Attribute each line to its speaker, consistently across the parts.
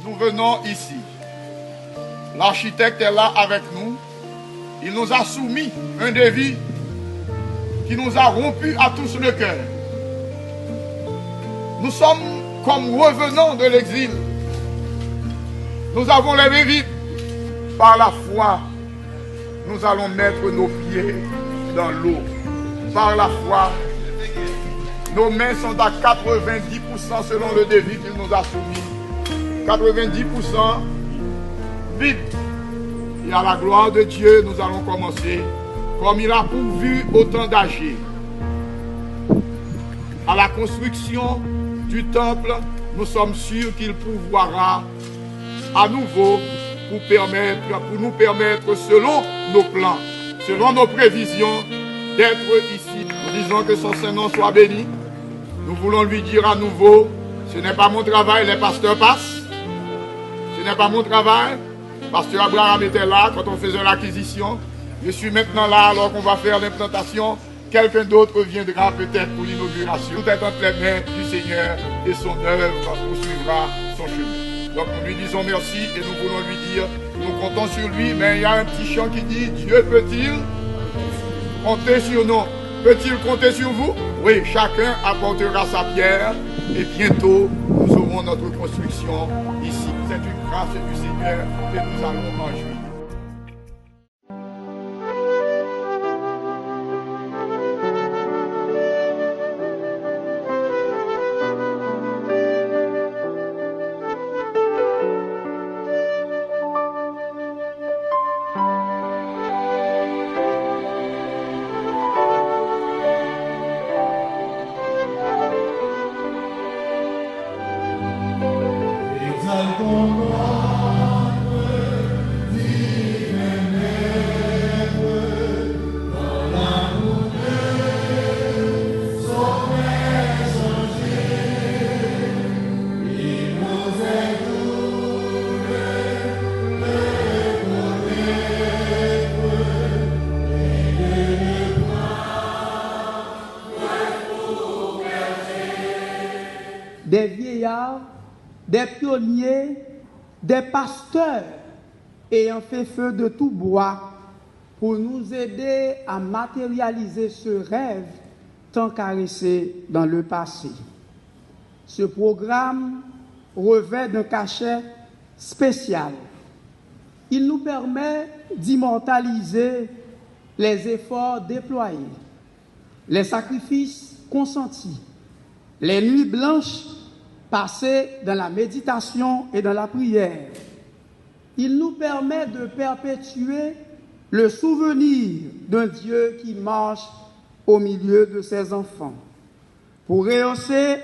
Speaker 1: nous venons ici. L'architecte est là avec nous. Il nous a soumis un devis qui nous a rompu à tous le cœur. Nous sommes comme revenants de l'exil. Nous avons les mains vides. Par la foi, nous allons mettre nos pieds dans l'eau. Par la foi, nos mains sont à 90% selon le devis qu'il nous a soumis. 90% vides. Et à la gloire de Dieu, nous allons commencer comme il a pourvu au temps d'Agé. À la construction du temple, nous sommes sûrs qu'il pourvoira à nouveau pour nous permettre, selon nos plans, selon nos prévisions, d'être ici. Nous disons que son Saint-Nom soit béni. Nous voulons lui dire à nouveau, ce n'est pas mon travail, les pasteurs passent. Ce n'est pas mon travail. Pasteur Abraham était là quand on faisait l'acquisition. Je suis maintenant là alors qu'on va faire l'implantation. Quelqu'un d'autre viendra peut-être pour l'inauguration. Tout est entre les mains du Seigneur et son œuvre poursuivra son chemin. Donc nous lui disons merci et nous voulons lui dire, nous comptons sur lui, mais il y a un petit chant qui dit, Dieu peut-il compter sur nous? Peut-il compter sur vous? Oui, chacun apportera sa pierre et bientôt nous aurons notre construction ici. C'est une grâce du Seigneur que nous allons en jouir.
Speaker 2: Des vieillards, des pionniers, des pasteurs ayant fait feu de tout bois pour nous aider à matérialiser ce rêve tant caressé dans le passé. Ce programme revêt d'un cachet spécial. Il nous permet d'immortaliser les efforts déployés, les sacrifices consentis, les nuits blanches passées dans la méditation et dans la prière. Il nous permet de perpétuer le souvenir d'un Dieu qui marche au milieu de ses enfants. Pour rehausser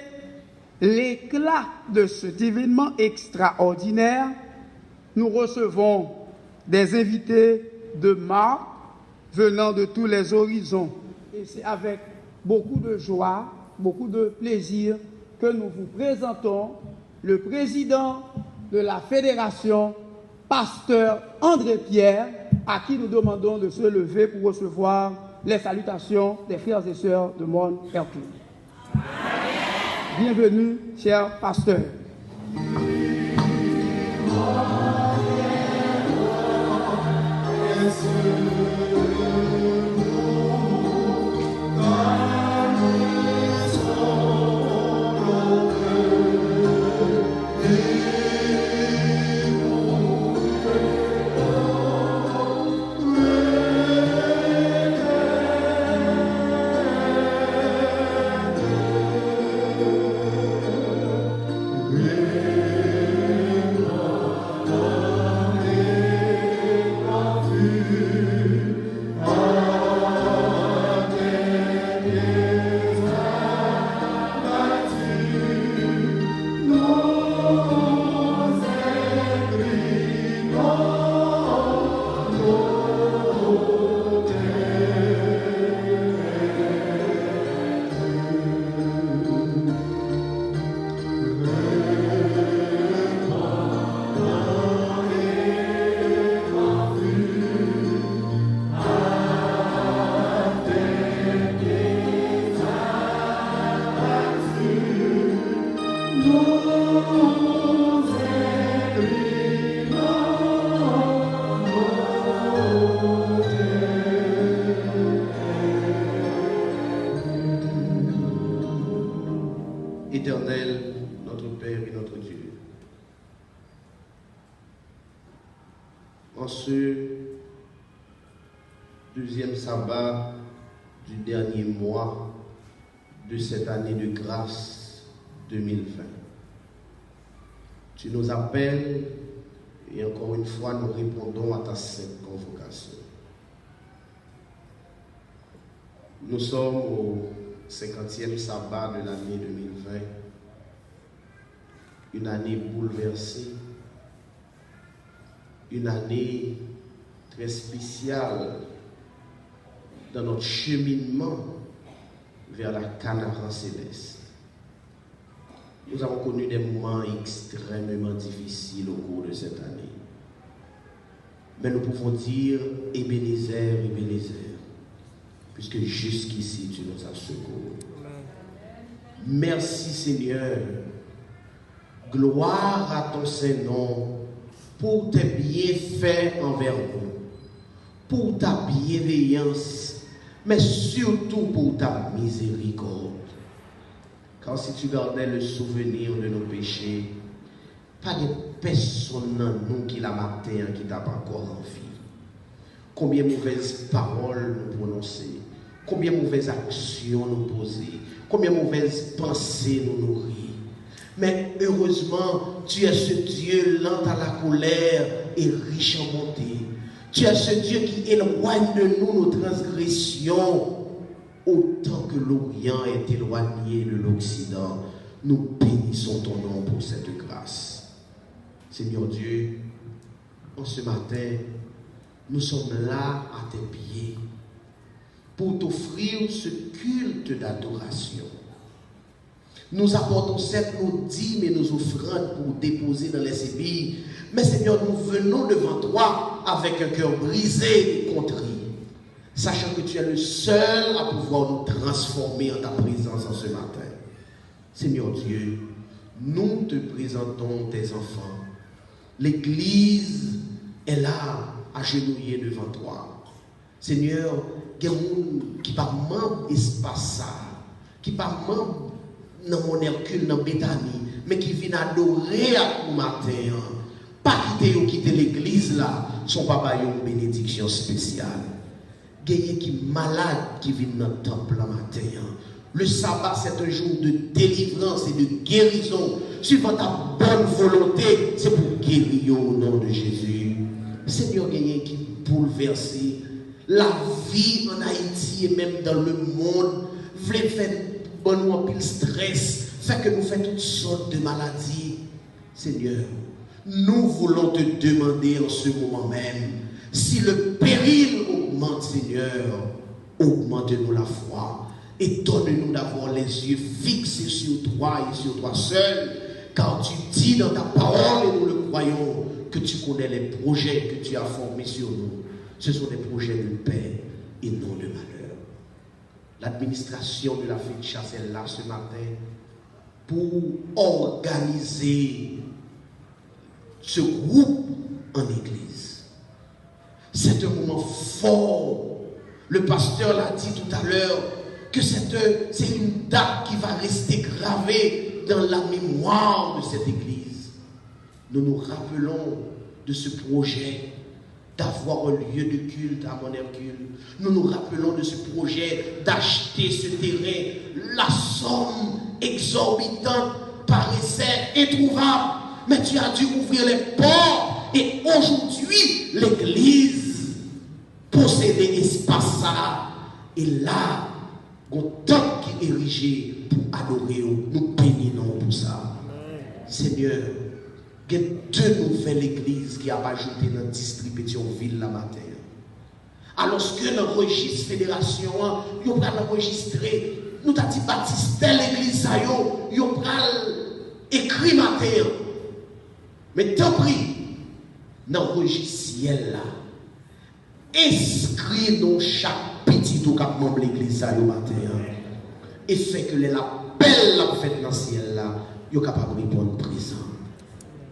Speaker 2: l'éclat de cet événement extraordinaire, nous recevons des invités de marque venant de tous les horizons. Et c'est avec beaucoup de joie, beaucoup de plaisir que nous vous présentons le président de la fédération, pasteur André Pierre, à qui nous demandons de se lever pour recevoir les salutations des frères et sœurs de Mont Hercule. Bienvenue, cher pasteur.
Speaker 3: Éternel, notre Père et notre Dieu, en ce deuxième sabbat du dernier mois de cette année de grâce 2020, tu nous appelles et encore une fois nous répondons à ta sainte convocation. Nous sommes au 50e sabbat de l'année 2020, une année bouleversée, une année très spéciale dans notre cheminement vers la Canaan céleste. Nous avons connu des moments extrêmement difficiles au cours de cette année. Mais nous pouvons dire Ebenezer, Ebenezer, puisque jusqu'ici tu nous as secourus. Merci Seigneur. Gloire à ton Saint-Nom pour tes bienfaits envers nous, pour ta bienveillance, mais surtout pour ta miséricorde. Car si tu gardais le souvenir de nos péchés, pas de personne dans nous qui l'a matin qui t'a pas encore en vie. Combien de mauvaises paroles nous prononcer, combien de mauvaises actions nous poser, combien de mauvaises pensées nous nourrir. Mais heureusement, tu es ce Dieu lent à la colère et riche en bonté. Tu es ce Dieu qui éloigne de nous nos transgressions, autant que l'Orient est éloigné de l'Occident. Nous bénissons ton nom pour cette grâce. Seigneur Dieu, en ce matin, nous sommes là à tes pieds pour t'offrir ce culte d'adoration. Nous apportons certes nos dîmes et nos offrandes pour déposer dans les sébilles, mais Seigneur, nous venons devant toi avec un cœur brisé et contrit, sachant que tu es le seul à pouvoir nous transformer en ta présence en ce matin. Seigneur Dieu, nous te présentons tes enfants. L'Église est là, agenouillée devant toi. Seigneur, il y a des gens qui pas membre espace ça, qui pas membre dans mon Hercule, dans Béthanie, mais qui viennent adorer à nous matin. Pas quitter l'église là, son papa a une bénédiction spéciale. Il y a qui malade qui viennent dans le temple là matin. Le sabbat, c'est un jour de délivrance et de guérison. Suivant ta bonne volonté, c'est pour guérir au nom de Jésus. Seigneur, il y a qui bouleverse la vie en Haïti et même dans le monde. Voulez faire bon ou pile stress, fait que nous faisons toutes sortes de maladies. Seigneur, nous voulons te demander en ce moment même, si le péril augmente, Seigneur, augmente-nous la foi et donne-nous d'avoir les yeux fixés sur toi et sur toi seul, car tu dis dans ta parole, et nous le croyons, que tu connais les projets que tu as formés sur nous. Ce sont des projets de paix et non de malheur. L'administration de la fête de chasse est là ce matin pour organiser ce groupe en église. C'est un moment fort. Le pasteur l'a dit tout à l'heure que c'est une date qui va rester gravée dans la mémoire de cette église. Nous nous rappelons de ce projet d'avoir un lieu de culte à Mont-Hercule. Nous nous rappelons de ce projet d'acheter ce terrain. La somme exorbitante paraissait introuvable, mais tu as dû ouvrir les portes et aujourd'hui l'église possédait espace ça. Et là, un temple qui est érigé pour adorer. Nous bénissons pour ça. Seigneur, il y a deux nouvelles églises qui ont ajouté dans le district Pétionville la matin. Alors que le registre fédération, ils ont enregistré, nous avons dit Baptiste, telle église, ils ont écrit matin. Mais tant pis, dans le registre ciel là, inscrit dans chaque petit tout cap membre de l'église matin. Et fait que l'appel la fête dans le ciel là, ils sont capables de répondre présent.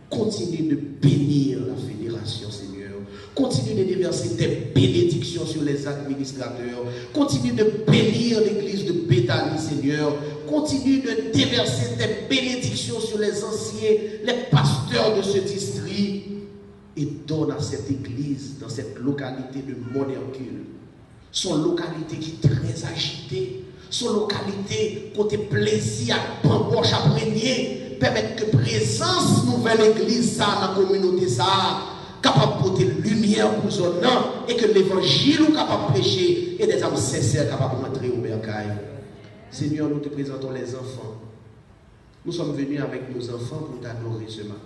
Speaker 3: Continue de bénir la fédération, Seigneur. Continue de déverser tes bénédictions sur les administrateurs. Continue de bénir l'église de Béthanie, Seigneur. Continue de déverser tes bénédictions sur les anciens, les pasteurs de ce district. Et donne à cette église, dans cette localité de Monercule, son localité qui est très agitée, son localité côté plaisir, à bamboche, à prégner, permettre que présence nouvelle église, ça, dans la communauté, ça, capable de porter lumière pour son nom, et que l'évangile est capable de prêcher, et des âmes sincères capables de rentrer au bercail. Seigneur, nous te présentons les enfants. Nous sommes venus avec nos enfants pour t'adorer ce matin.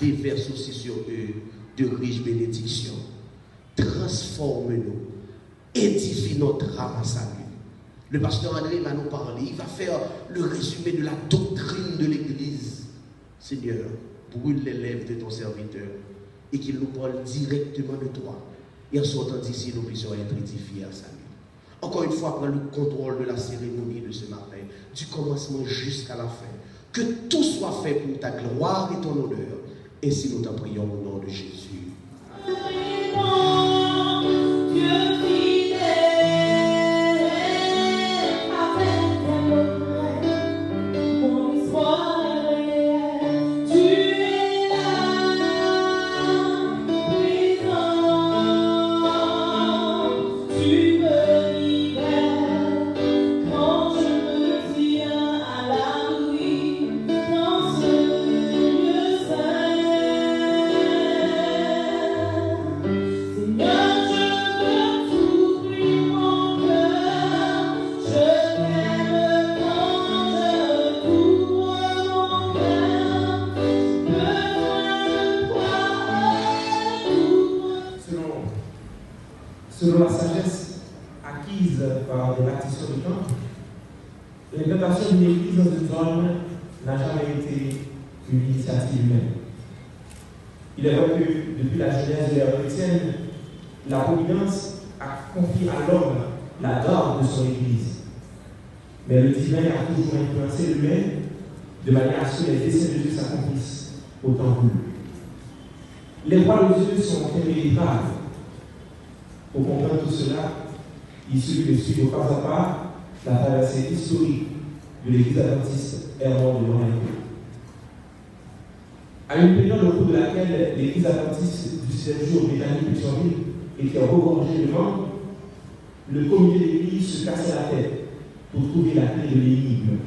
Speaker 3: Déverse aussi sur eux de riches bénédictions. Transforme-nous. Édifie notre âme à salut. Le pasteur André va nous parler. Il va faire le résumé de la doctrine de l'Église. Seigneur, brûle les lèvres de ton serviteur et qu'il nous parle directement de toi. Et en sortant d'ici, nous puissions être édifiés à salut. Encore une fois, prends le contrôle de la cérémonie de ce matin, du commencement jusqu'à la fin. Que tout soit fait pour ta gloire et ton honneur. Ainsi nous t'en prions au nom de Jésus.
Speaker 4: Selon la sagesse acquise par les bâtisseurs du temple, l'implantation d'une église dans une zone n'a jamais été une initiative humaine. Il est vrai que depuis la genèse de l'ère chrétienne, la Providence a confié à l'homme la garde de son église. Mais le divin a toujours influencé l'humain de manière à ce que les desseins de Dieu s'accomplissent autant que lui. Les voies de Dieu sont irrémédiables. Pour comprendre tout cela, il suffit de suivre pas à pas la traversée historique de l'Église adventiste errant de l'Orient. À une période au cours de laquelle l'Église adventiste du 7 jours Béthanie Pétionville était regorgée de membres, le comité d'église se cassait la tête pour trouver la clé de l'énigme.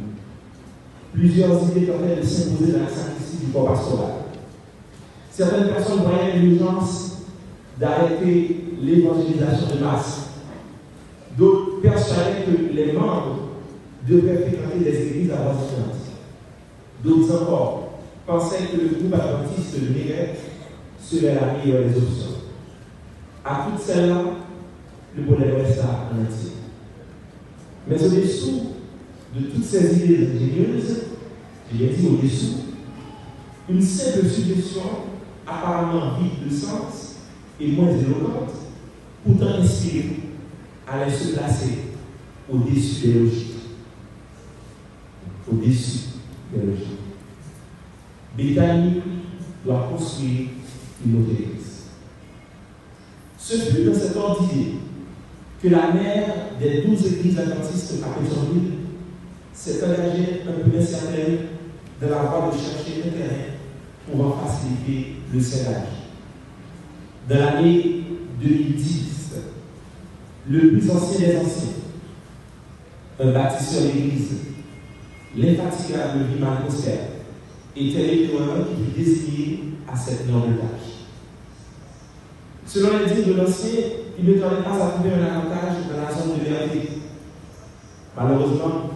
Speaker 4: Plusieurs idées tentaient de s'imposer dans la sacristie du corps pastoral. Certaines personnes voyaient l'urgence d'arrêter l'évangélisation de masse. D'autres persuadaient que les membres devraient fréquenter des églises avoisinantes. D'autres encore pensaient que le groupe adventiste de Néret serait la meilleure des options. À toutes celles-là, le problème resta en entier. Mais au-dessous de toutes ces idées ingénieuses, j'ai dit au-dessous, une simple suggestion apparemment vide de sens et moins éloquente, pourtant inspirée, allait se placer au-dessus des logiques. Au-dessus des logiques. Béthanie doit construire une autre église. Ce fut dans cet ordre d'idée que la mère des 12 églises adventistes à Pétionville s'est engagée un peu incertaine dans la voie de chercher un terrain pour en faciliter le scellage. Dans l'année 2010, le plus ancien des anciens, un bâtisseur d'église, l'infatigable Vimal Prosper, était l'éclaireur qui fut désigné à cette noble tâche. Selon les dires de l'ancien, il ne tardait pas à trouver un avantage dans la zone de vérité. Malheureusement,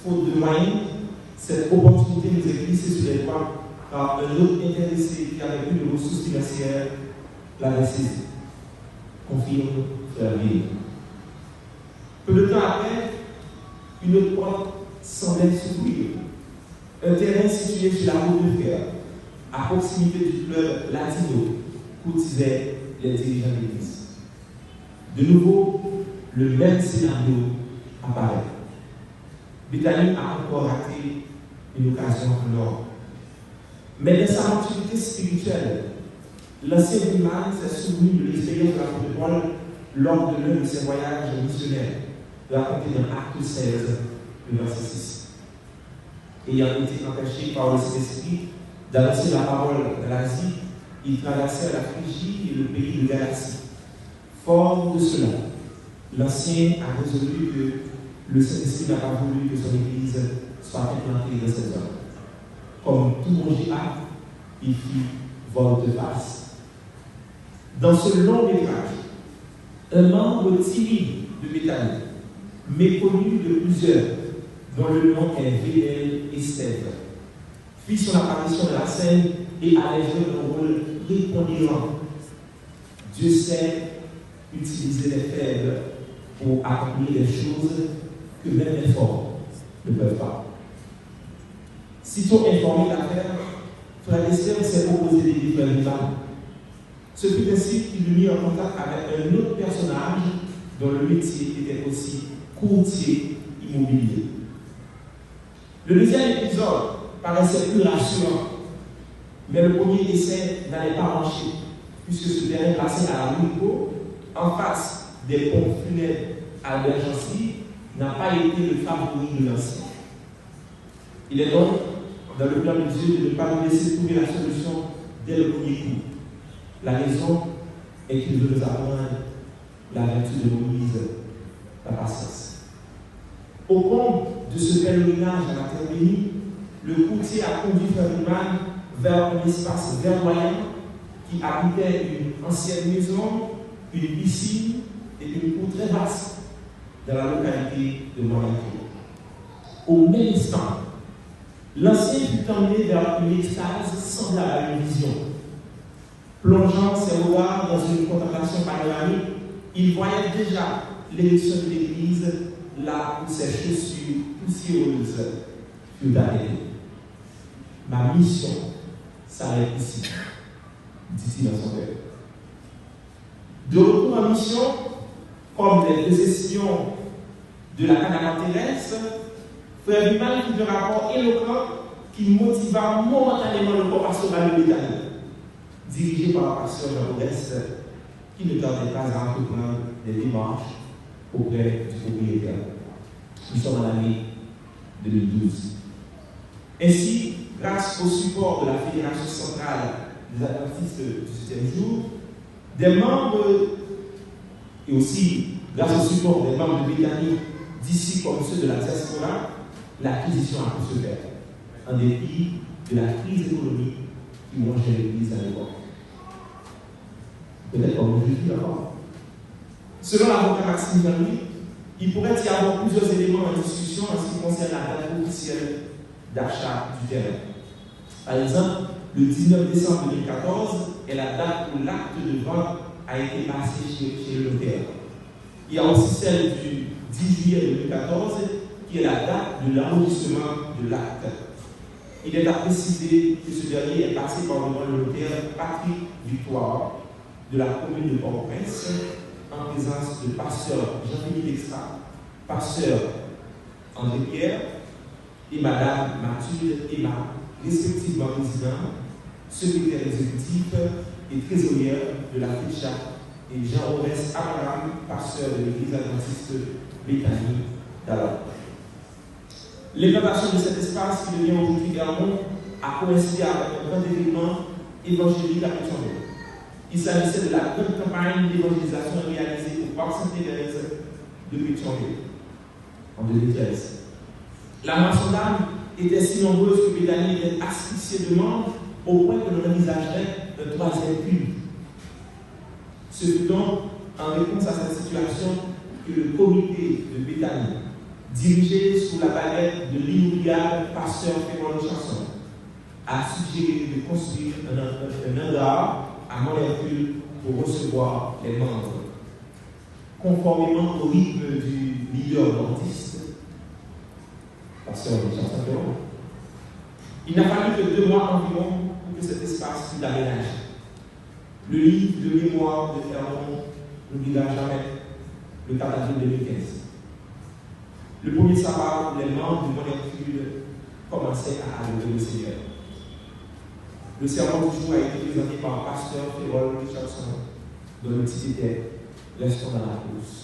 Speaker 4: faute de moyens, cette opportunité nous est glissée sur les doigts par un autre intéressé qui avait plus de ressources financières l'avait saisi. Confirme Frère Ville. Peu de temps après, une autre porte semblait s'ouvrir. Un terrain situé sur la route de fer, à proximité du club latino, courtisait les dirigeants de l'Église. De nouveau, le même scénario apparaît. Béthanie a encore raté une occasion en or. Mais dans sa maturité spirituelle, l'ancien Vimal s'est souvenu de l'expérience de l'apôtre Paul lors de l'un de ses voyages missionnaires, raconté dans Acte 16, le verset 6. Ayant été empêché par le Saint-Esprit d'annoncer la parole de l'Asie, ils traversèrent la Phrygie et le pays de Galatie. Fort de cela, l'ancien a résolu que le Saint-Esprit n'a pas voulu que son Église soit implantée dans cette zone. Comme tout bon J.A., il fit volte-face. Dans ce long métrage, un membre timide de Béthanie, méconnu de plusieurs, dont le nom est Vénel et Stève, fit son apparition dans la scène et allait jouer un rôle prépondérant. Dieu sait utiliser les faibles pour accomplir des choses que même les forts ne peuvent pas. Sitôt informé de l'affaire, Frère Esther s'est opposé des livres rivales. Ce fut ainsi qu'il le mit en contact avec un autre personnage dont le métier était aussi courtier immobilier. Le deuxième épisode paraissait plus rassurant, mais le premier essai n'allait pas marcher, puisque ce terrain placé à la Loupo, en face des pompes funèbres à Bergency, n'a pas été le favori de l'ancien. Il est donc dans le plan de Dieu de ne pas nous laisser trouver la solution dès le premier coup. La raison est qu'il veut nous apprendre la vertu de Moïse, la patience. Au comble de ce pèlerinage à la terre bénie, le courtier a conduit Frère Human vers un espace verdoyant qui habitait une ancienne maison, une piscine et une cour très vaste dans la localité de Monaco. Au même instant, l'ancien fut emmené vers une extase semblable à une vision. Plongeant ses regards dans une contemplation panoramique, il voyait déjà l'érection de l'église là où ses chaussures poussiéreuses furent arrêtées. Ma mission s'arrête ici, dit-il dans son cœur. De retour en mission, comme les deux sessions de la caravane terrestre, Frère Human fit un rapport éloquent qui motiva momentanément le corps pastoral de Béthanie, dirigé par le pasteur Jean Modeste, qui ne tardait pas à entreprendre des démarches auprès du propriétaire. Nous sommes en l'année 2012. Ainsi, grâce au support de la Fédération centrale des adventistes du 7e jour, des membres, et aussi grâce au support des membres de Béthanie d'ici comme ceux de la diaspora, l'acquisition a pu se faire, en dépit de la crise économique qui mangeait l'Église à l'époque. Peut-être comme je dis d'abord. Selon l'avocat Maxime Jean-Louis, il pourrait y avoir plusieurs éléments en discussion en ce qui concerne la date officielle d'achat du terrain. Par exemple, le 19 décembre 2014 est la date où l'acte de vente a été passé chez le notaire. Il y a aussi celle du 10 juillet 2014 qui est la date de l'enregistrement de l'acte. Il est à préciser que ce dernier est passé par le notaire Patrick Victoire de la commune de Port-au-Prince en présence de pasteur Jean-Philippe Extra, pasteur André Pierre et Madame Mathilde Emma, respectivement président, secrétaire exécutif et trésorière de la FICHA, et Jean-Orès Abraham, pasteur de l'église adventiste Béthanie d'Alor. L'implantation de cet espace qui devient aujourd'hui Garmon a coïncidé avec un grand événement évangélique à Pétionville. Il s'agissait de la grande campagne d'évangélisation réalisée au Parc Sainte-Thérèse de Pétionville en 2013. La masse d'âme était si nombreuse que Béthanie était asphyxiée de membres au point que l'on envisagerait un troisième culte. Ce fut donc en réponse à cette situation que le comité de Béthanie, dirigé sous la baguette de l'inoubliable pasteur Féron Chanson, a suggéré de construire un hangar à Monthercule pour recevoir les membres. Conformément au rythme du leader nordiste, pasteur Chanson Féron, il n'a fallu que 2 mois environ pour que cet espace fût aménagé. Le livre de mémoire de Ferron n'oubliera jamais le 4 avril 2015. Le premier sabbat où les membres du Monthercule commençaient à adorer le Seigneur. Le sermon du jour a été présenté par un pasteur Féron Richardson, dont le titre était restons dans la course.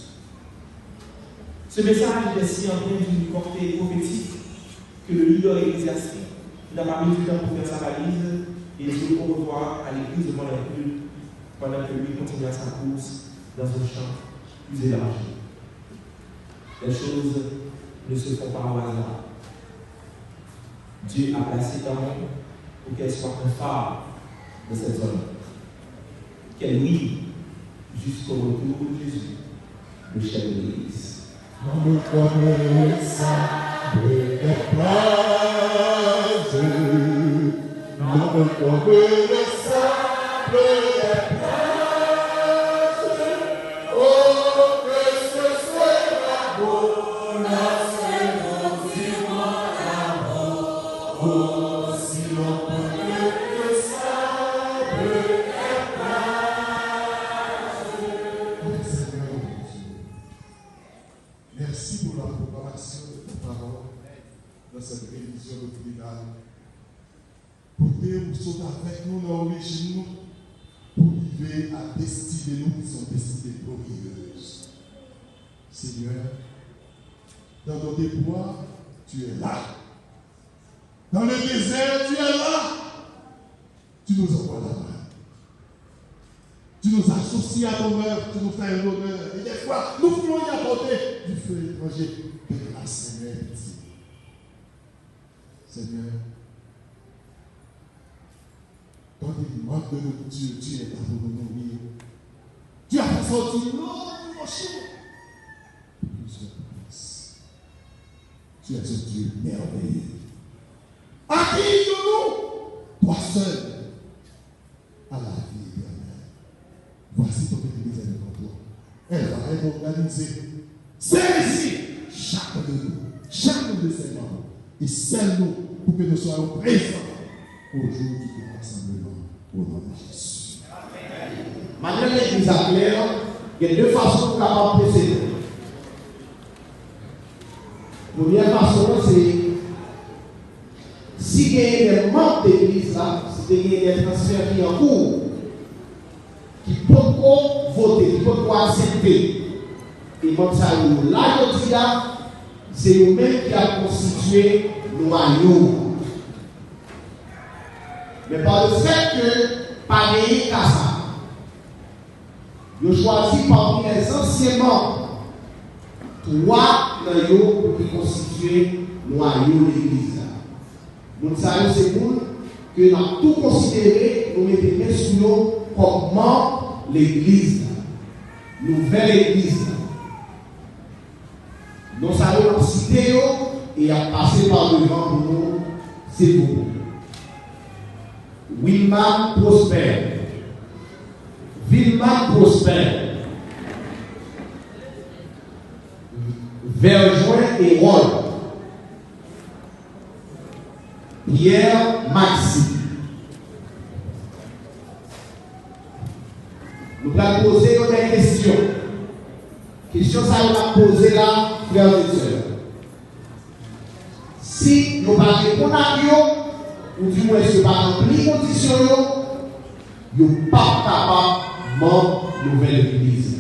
Speaker 4: Ce message est si empreint d'une portée prophétique que le leader ecclésiastique n'a pas mis du temps pour faire sa valise et dit au revoir à l'église devant la culte pendant que lui continue sa course dans un champ plus élargi. Les choses ne se font pas au hasard. Dieu a placé dans le monde pour qu'elle soit un phare de cette zone. Qu'elle brille jusqu'au retour de Jésus, le chef de l'Église.
Speaker 5: Dans le commerçable des plages, dans le commerçable des plages, oh, que ce soit beau, la saison oh, si l'on peut le sable des plages. Seigneur Dieu, merci pour la proclamation de ta parole dans cette révision doctrinale. Pour que vous soyez avec nous dans l'origine, pour arriver à destiner nous qui sont destinés glorieuses. Seigneur, dans nos déboires, tu es là. Dans le désert, tu es là. Tu nous envoies la main. Tu nous associes à ton œuvre, tu nous fais l'honneur. Et des fois, nous voulons y apporter du feu étranger. De grâce, Seigneur. Seigneur, quand il manque de nourriture, tu es là pour nous nourrir. Tu as fait sortir l'eau de nos cheveux. Tu es un Dieu merveilleux. Accueille-nous, toi seul, à la vie éternelle. Voici ton Église devant toi. Elle va être organisée. Saisis chacun de nous, chacun de ses membres, et scelle-nous pour que nous soyons présents au jour du rassemblement au nom de Jésus.
Speaker 3: Maintenant, l'Église a clair, il y a deux façons pour capable de procéder. La première façon, c'est si il y a des membres d'église là, si il y a des transferts qui sont en cours, qui peuvent voter, qui peuvent accepter, et comme ça, là, je dis là, c'est nous-mêmes qui avons constitué le noyau. Mais par le fait que, par les cas, je choisis parmi les anciens membres 3 noyaux pour constituer le noyau de l'église. Nous savons que c'est pour que nous avons tout considéré, nous mettons sous nous comme membre l'église, nouvelle église. Nous savons citer et à passer par devant pour nous, c'est vous. Wilman Prosper, Vilman Prosper, Verjoin et Rôle, Pierre Maxi. Nous allons poser des questions. Question ça nous a posé là, frères et sœurs. Si nous ne répondons à eux, ou du moins si nous ne remplissons les conditions, nous ne sommes pas capables de membre nouvelle église.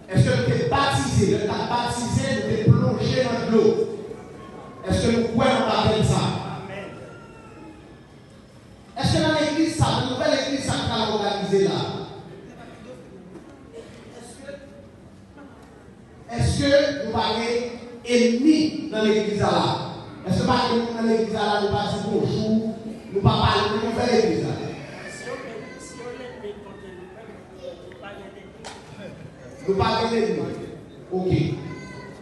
Speaker 3: Est-ce que nous sommes baptisés, nous sommes baptisés, nous sommes plongés dans l'eau? Est-ce que nous pouvons faire ça? Est-ce que dans l'église, ça, la nouvelle église, ça va organiser là? Est-ce que nous parlons ennemis dans l'église là? Est-ce que dans l'église là, nous passons bonjour, nous ne parlons pas de la nouvelle église là? Nous parlons d'ennemis. Ok.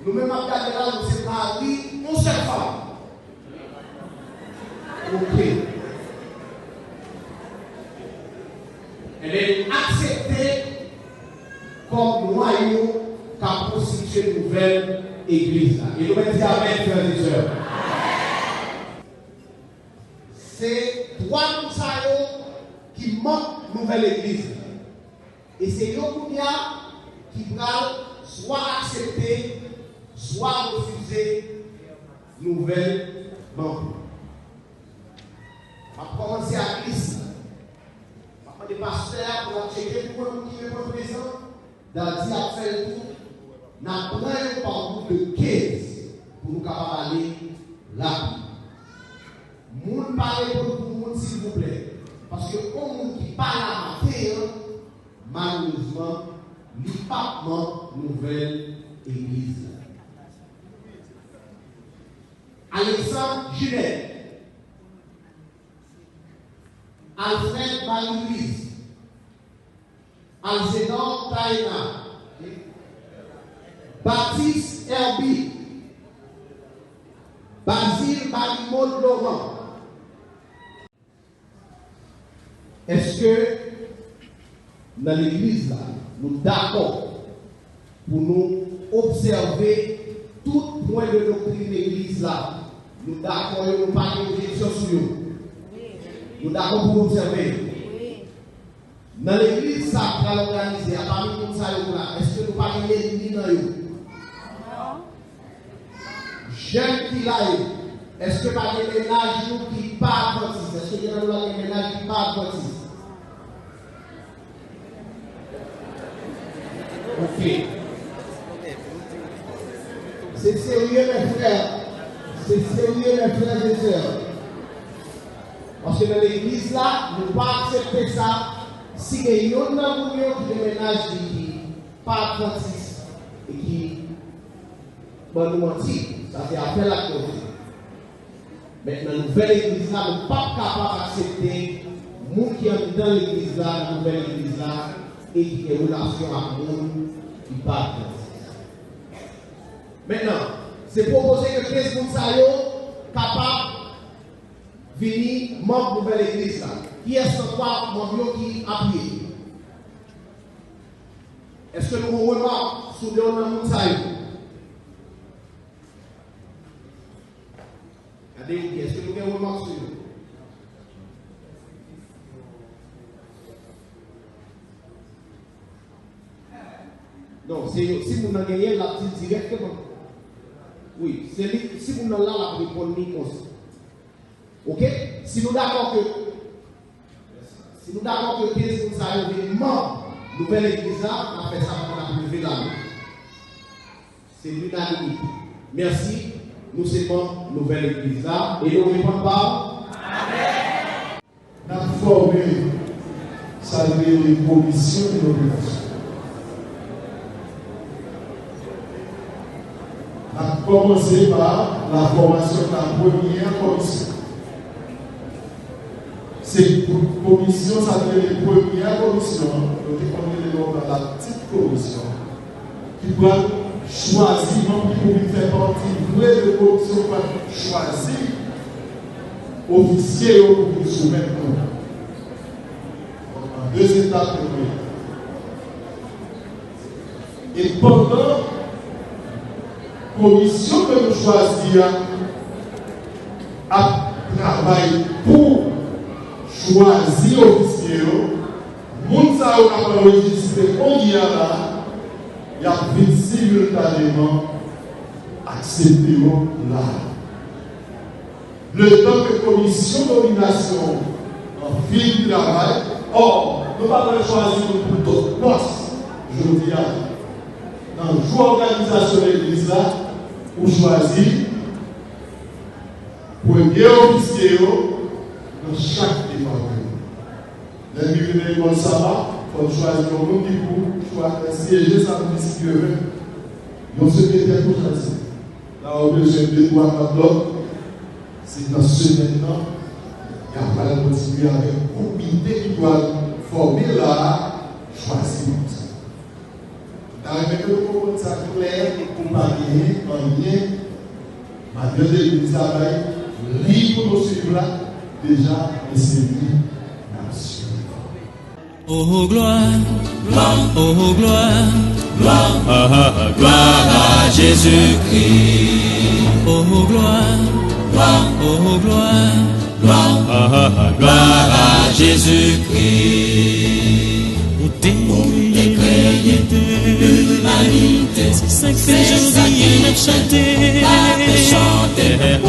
Speaker 3: Nous-mêmes, à regarder là, nous sommes mariés, on seule femme. Ok. Elle est acceptée comme noyau qu'a constitué une nouvelle église. Et nous allons dire Amen, frères et sœurs. C'est 3 moussayos qui manquent nouvelle église. Et c'est eux qui vont soit accepter, soit refuser nouvelle membre. On va commencer à Christ. On va des pasteurs pour checker pour nous qui est présent. dans le a fait tout, n'a pris un parcours de 15 pour nous capables aller là. Moun parle pour tout le monde, s'il vous plaît. Parce que au monde qui parle à matin, malheureusement, il n'y a pas de nouvelle église. Alexandre Junet, Alfred Marie-Louise, Alzénon Taïna, Baptiste Herbie, Basile Marie-Maud Laurent. Est-ce que dans l'église là, nous d'accord pour nous observer tout point de doctrine de l'église là? Nous d'accord, nous pas de objection sur nous. Nous d'accord pour observer. Dans l'église, ça va l'organiser. À parmi nous, ça là. Est-ce que nous pas de l'ennemi dans nous? Jeune qui là, est-ce que pas de ménage nous qui pas adventiste? Est-ce que nous avons des ménages qui pas adventiste? Ok. C'est sérieux, mes frères. C'est sérieux, mes frères et sœurs. Parce que dans l'église là, nous ne pouvons pas accepter ça si il y a un qui ménage qui pas adventiste et qui nous mentir. Ça fait appel à cause. Mais dans la nouvelle église là, nous ne sommes pas capables d'accepter nous qui sommes dans l'église là, la nouvelle église là, et qui ont une relation avec nous qui ne pas adventiste. Maintenant, c'est proposé que 15 personnes capables de venir membre de nouvelle église là. Qui est-ce que membre qui appuie? Est-ce que nous remarquons sur le nom de regardez, est-ce que nous avons remarqué sur eux? Non, si vous n'avez gagné la petite directement. Oui, si vous n'avez là, la répondre comme ça. Ok? Si nous d'accord que 15 personnes sont membres de nouvelle église, on a fait ça pour la lever la main. C'est l'unanimité. Merci. Nous sommes nouvelle église là et nous répondons pas. Amen.
Speaker 5: Nous avons formé, salué les commissions de nomination. Nous avons commencé par la formation de la première commission. Cette commission s'appelle la première commission, nous avons dans la petite commission, qui doit choisir, non qui faire partie de la commission, pour choisir officier pour nous soumettre. En 2 étapes. Et pendant la commission que nous choisissons à travailler pour choisir officier, nous avons enregistré combien là. Il y a vite simultanément accepté là. Le temps que la commission de nomination en fin de travail, or, nous ne pouvons pas choisir pour d'autres postes. Je dis dans le jour organisation de l'église là, pour choisir premier officier dans chaque département. Les militaires de sabbat, il faut choisir un monde qui pour siéger ça pour discuter. Donc, ce qui était pour choisir. Là, on a besoin de 3 blocs. C'est dans ce maintenant, il y a pas de continuer avec un comité qui doit former là, choisir. Avec le comment ça clair et compagnie en lien, madame de l'église travail, libre pour nous suivre là, déjà, et c'est lui, nation.
Speaker 6: Oh gloire, gloire, oh gloire, gloire, gloire à Jésus-Christ. Oh gloire, gloire, oh gloire, gloire, gloire à Jésus-Christ. Où t'es créé de l'humanité, c'est que Jésus m'a chanté, oh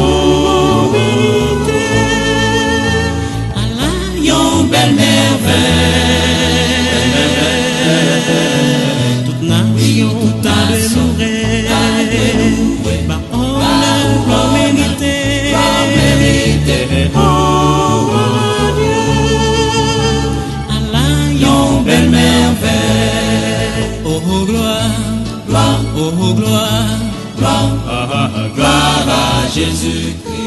Speaker 6: Allah, yon belle merveille. gloire, gloire, gloire à Jésus-Christ.